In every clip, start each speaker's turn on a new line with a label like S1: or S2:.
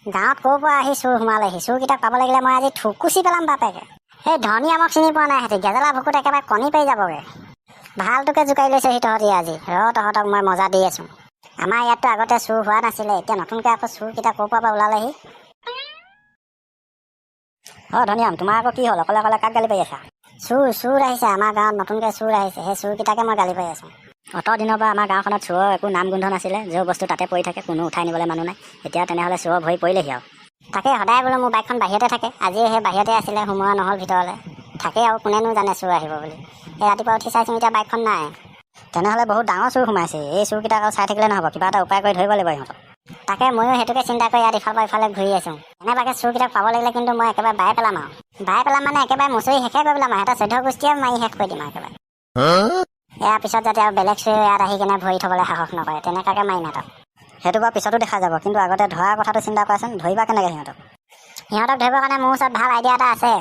S1: গাঁৱত ক'ৰ পৰা আহি চুৰ সোমালেহি। চুৰকেইটাক পাব লাগিলে মই আজি থুকুচি পেলাম বাপেকে। সেই ধনী আমাক চিনি পোৱা নাই সিহঁতি গেজেলা ভুকুত একেবাৰে কণী পাৰি যাবগৈ। ভালটোকে জোকাৰি লৈছেহি তহঁতি আজি। তহঁতক মই মজা দি আছোঁ। আমাৰ ইয়াততো আগতে চুৰ হোৱা নাছিলে, এতিয়া নতুনকৈ আকৌ চুৰকেইটা ক'ৰ পৰা ওলালেহি। ধনিয়াম তোমাৰ আকৌ কি হ'ল? অকলে অকলে কাক গালি পাৰি আছা? চুৰ আহিছে আমাৰ গাঁৱত, নতুনকৈ চুৰ আহিছে। সেই চুৰকেইটাকে মই গালি পাৰি আছোঁ। অত দিনৰ পৰা আমাৰ গাঁওখনত চোৰৰ একো নাম গোন্ধ নাছিলে, য'ৰ বস্তু তাতে পৰি থাকে, কোনো উঠাই নিবলৈ মানুহ নাই। এতিয়া তেনেহ'লে চোৰৰ ভৰি পৰিলেহি আৰু। তাকে সদায় বোলো মোৰ বাইকখন বাহিৰতে থাকে, আজিও সেই বাহিৰতে আছিলে, সোমোৱা নহ'ল ভিতৰলৈ। থাকেই আৰু কোনেনো জানে চোৰ আহিব বুলি। সেই ৰাতিপুৱা উঠি চাইছোঁ এতিয়া বাইকখন নাই। তেনেহ'লে বহুত ডাঙৰ চুৰ সোমাইছে। এই চুৰকেইটাক আৰু চাই থাকিলে নহ'ব, কিবা এটা উপায় কৰি ধৰিব লাগিব সিহঁতক। তাকে ময়ো সেইটোকে চিন্তা কৰি ইয়াত ইফালৰ পৰা ইফালে ঘূৰি আছোঁ। এনেবাকে চুৰকেইটাক পাব লাগিলে কিন্তু মই একেবাৰে বাই পেলাম আৰু। বাই পেলাম মানে একেবাৰে মুচৰি শেষে কৰি পেলাম আৰু। সিহঁতৰ 14 গোষ্ঠীয়ে মাৰি শেষ কৰি দিম আৰু একেবাৰে। ইয়াৰ পিছত যাতে আৰু বেলেগ চুৰে ইয়াত আহি কিনে ভৰি থ'বলৈ সাহস নকৰে, তেনেকুৱাকৈ মাৰিম সিহঁতক। সেইটো বাৰু পিছতো দেখা যাব, কিন্তু আগতে ধৰাৰ কথাটো চিন্তা কৰাচোন। ধৰিবা কেনেকৈ সিহঁতক ধৰিবৰ কাৰণে মোৰ ওচৰত ভাল আইডিয়া এটা আছে।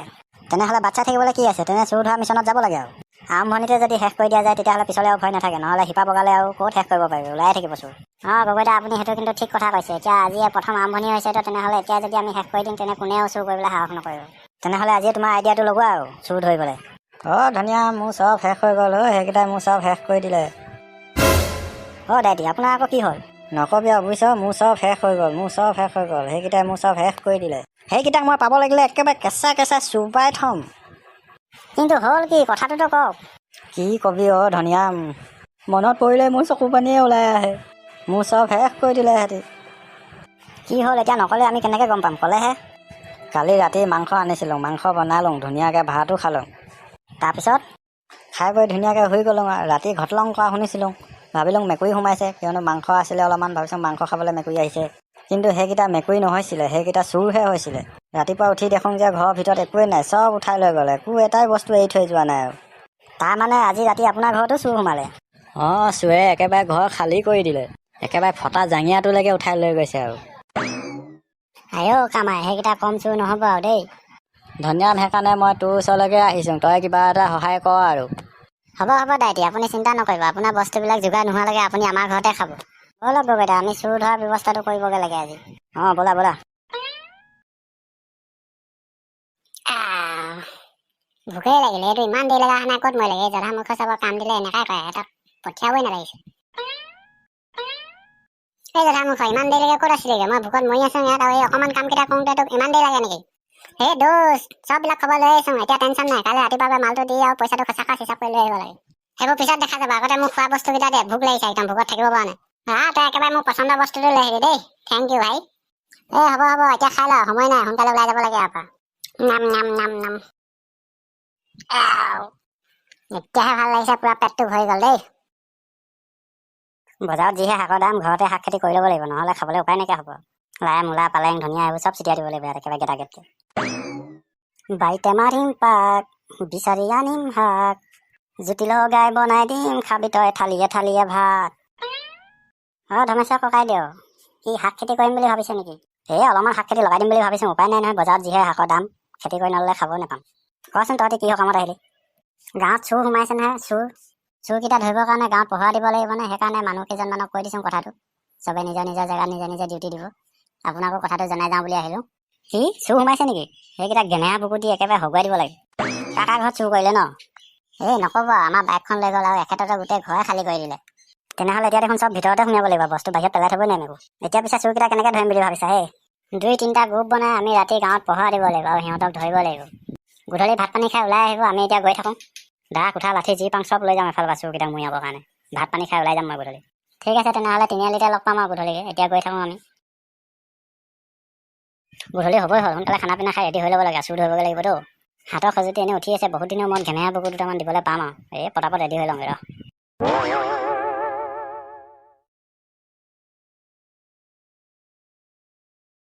S1: তেনেহ'লে বাচ্চা থাকিবলৈ কি আছে? তেনে চুৰ ধৰা মিছনত যাব লাগে আৰু। আৰম্ভণিতে যদি শেষ কৰি দিয়া যায় তেতিয়াহ'লে পিছলৈ আৰু ভয় নাথাকে, নহ'লে শিপা বগালে আৰু ক'ত শেষ কৰিব পাৰিব, ওলাই থাকিব চুৰ। গগৈদা আপুনি সেইটো কিন্তু ঠিক কথা কৈছে। এতিয়া আজিয়ে প্ৰথম আৰম্ভণি হৈছেতো, তেনেহ'লে এতিয়া যদি আমি শেষ কৰি দিম তেনে কোনেও চুৰ কৰিবলৈ সাহস নকৰিব। তেনেহ'লে আজিয়ে তোমাৰ আইডিয়াটো লগোৱা আৰু চুৰ ধৰিবলৈ। ধনিয়া মোৰ চব শেষ হৈ গ'ল। সেইকেইটাই মোৰ চব শেষ কৰি দিলে। দাইটি আপোনাৰ আকৌ কি হ'ল? নকবি আৰু বুজিছ, মোৰ চব শেষ হৈ গ'ল। সেইকেইটাই মোৰ চব শেষ কৰি দিলে। সেইকেইটাক মই পাব লাগিলে একেবাৰে কেঁচা চুবাই থ'ম। কিন্তু হ'ল কি? কথাটোতো কওক। কি কবি ধনিয়া, মনত পৰিলে মোৰ চকু পানীয়ে ওলাই আহে। মোৰ চব শেষ কৰি দিলে সিহঁতি। কি হ'ল এতিয়া নক'লে আমি কেনেকৈ গম পাম? ক'লেহে। কালি ৰাতি মাংস আনিছিলোঁ, মাংস বনালোঁ, ধুনীয়াকৈ ভাতো খালোঁ। তাৰপিছত খাই বৈ ধুনীয়াকৈ শুই গ'লোঁ আৰু। ৰাতি ঘটলং কৰা শুনিছিলোঁ, ভাবিলোঁ মেকুৰী সোমাইছে, কিয়নো মাংস আছিলে অলপমান, ভাবিছোঁ মাংস খাবলৈ মেকুৰী আহিছে। কিন্তু সেইকেইটা মেকুৰী নহৈছিলে, সেইকেইটা চুৰহে হৈছিলে। ৰাতিপুৱা উঠি দেখোঁ যে ঘৰৰ ভিতৰত একোৱেই নাই, চব উঠাই লৈ গ'লে, একো এটাই বস্তু এৰি থৈ যোৱা নাই আৰু। তাৰমানে আজি ৰাতি আপোনাৰ ঘৰতো চুৰ সোমালে? চুৰে একেবাৰে ঘৰ খালী কৰি দিলে, একেবাৰে ফটা জাঙিয়াটোলৈকে উঠাই লৈ গৈছে আৰু। কামাই, সেইকেইটা কম চুৰ নহ'ব আৰু দেই। ধনিয়াম, সেইকাৰণে মই তোৰ ওচৰলৈকে আহিছোঁ, তই কিবা এটা সহায় কৰ আৰু। হ'ব দাইটি, আপুনি চিন্তা নকৰিব। আপোনাৰ বস্তুবিলাক যোগাৰ নোহোৱালৈকে আপুনি আমাৰ ঘৰতে খাব। ব'লক গগৈদা, আমি চুৰ ধৰাৰ ব্যৱস্থাটো কৰিবগৈ লাগে আজি। ব'লা। ভোকেই লাগিলে, এইটো ইমান দেৰি লগা নাই, ক'ত মই লাগে? জধা মুখ চাব কাম দিলে এনেকাই কৰে, সিহঁতক পঠিয়াবই নালাগিছে। এই জধা মুখ ইমান দেৰিলৈকে ক'ত আছিলেগৈ? মই ভোকত মৰি আছোঁ ইয়াত, আৰু এই অকণমান কামকেইটা কৰোঁতে তোক ইমান দেৰি লাগে নেকি? সেই দোষ, চববিলাক খবৰ লৈ আহিছোঁ, এতিয়া টেনশ্যন নাই। কাইলৈ ৰাতিপুৱা মালটো দি আৰু পইচাটো সঁচাকৈ হিচাপ কৰি লৈ আহিব লাগে। সেইবোৰ পিছত দেখা যাব, আগতে মোক খোৱা বস্তুকেইটা দে, ভোক লাগিছে একদম, ভোকত থাকিব পৰা নাই। তই একেবাৰে মোৰ পচন্দৰ বস্তুটো লৈ আহিবি দেই। থেংক ইউ ভাই। হ'ব, এতিয়া খাই ল, সময় নাই, সোনকালে ওলাই যাব লাগে ইয়াৰ পৰা। নাম। এতিয়াহে ভাল লাগিছে, পুৰা পেটটো ভৰি গ'ল দেই। বজাৰত যিহে শাকৰ দাম, ঘৰতে শাক খেতি কৰি ল'ব লাগিব, নহ'লে খাবলৈ উপায় নাইকিয়া হ'ব। লাই, মূলা, পালেং, ধনিয়া এইবোৰ চব ছিটিয়াই দিব লাগিব একেবাৰে গেটাগেটকে। বাৰীতে মাৰিম পাক, বিচাৰি আনিম শাক, জুতি লগাই বনাই দিম, খাবি তই থালিয়ে ভাত। ধমেশ্বৰ ককাই দিয়ক, কি শাক খেতি কৰিম বুলি ভাবিছে নেকি? অলপমান শাক খেতি লগাই দিম বুলি ভাবিছোঁ, উপায় নাই নহয়, বজাৰত যিহে শাকৰ দাম, খেতি কৰি নল'লে খাবই নাপাম। কচোন তহঁতি কিহৰ কামত আহিলি? গাঁৱত চুৰ সোমাইছে নহয়, চুৰকেইটা ধৰিবৰ কাৰণে গাঁৱত পহৰা দিব লাগিবনে? সেইকাৰণে মানুহ কেইজনমানক কৈ দিছোঁ কথাটো, চবে নিজৰ জেগাত নিজে ডিউটি দিব। আপোনাকো কথাটো জনাই যাওঁ বুলি আহিলোঁ। চুৰ সোমাইছে নেকি? সেইকেইটা গেনেহা বুকুটি একেবাৰে হগুৱাই দিব লাগে। কাকাৰ ঘৰত চুৰ কৰিলে ন? নক'ব, আমাৰ বাইকখন লৈ গ'ল আৰু এখেততে গোটেই ঘৰে খালী কৰি দিলে। তেনেহ'লে এতিয়া দেখোন চব ভিতৰতে সোমাব লাগিব, বস্তু বাহিৰত পেলাই থ'বই নোৱাৰিব। এতিয়া পিছে চুৰকেইটা কেনেকৈ ধৰিম বুলি ভাবিছা? 2-3টা গ্ৰুপ বনাই আমি ৰাতি গাঁৱত পহৰা দিব লাগিব আৰু সিহঁতক ধৰিব লাগিব। গধূলি ভাত পানী খাই ওলাই আহিব, আমি এতিয়া গৈ থাকোঁ। দা, কুঠা, লাঠি যি পাং চব লৈ যাম এফালৰ পৰা চুৰকেইটাক মৰিয়াবৰ কাৰণে। ভাত পানী খাই ওলাই যাম মই গধূলি। ঠিক আছে তেনেহ'লে, তিনিআলিতে লগ পাম আৰু গধূলিকৈ। এতিয়া গৈ থাকোঁ আমি। গধূলি হ'বই হ'ল, সোনকালে খানা পিনা খাই ৰেডি হৈ ল'ব লাগে, চুৰ ধৰিবগৈ লাগিবতো। হাতৰ খজুতি এনেই উঠি আছে, বহুত দিনৰ মূৰত ঘেমেহা বুকু দুটামান দিবলৈ পাম আৰু। পটাপট ৰেডি হৈ লওঁগৈ ৰ।